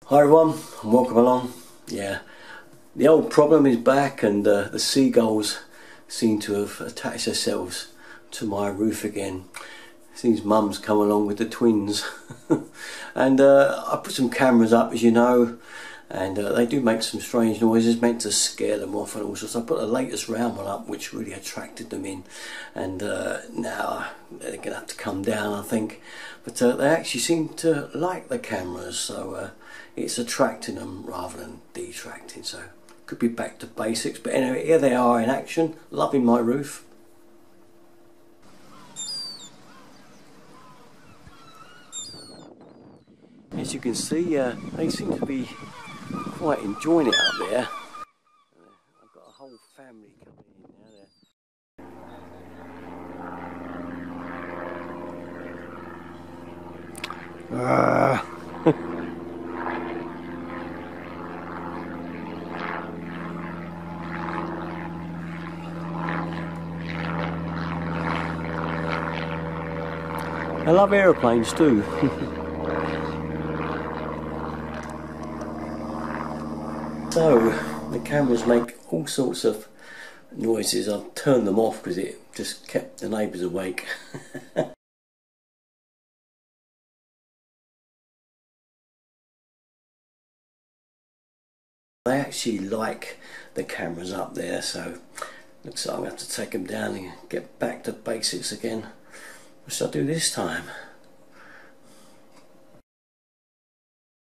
Hi everyone, and welcome along. Yeah, the old problem is back, and the seagulls seem to have attached themselves to my roof again. Seems Mum's come along with the twins. And I put some cameras up, as you know, and they do make some strange noises, meant to scare them off and all sorts. I put the latest round one up, which really attracted them in, and now they're going to have to come down, I think. But they actually seem to like the cameras, so it's attracting them rather than detracting, so could be back to basics. But anyway, here they are in action, loving my roof. As you can see, they seem to be quite enjoying it up there. I've got a whole family coming in now. I love aeroplanes too. So the cameras make all sorts of noises. I've turned them off because it just kept the neighbours awake. They actually like the cameras up there, so looks like I'm going to have to take them down and get back to basics again. What should I do this time?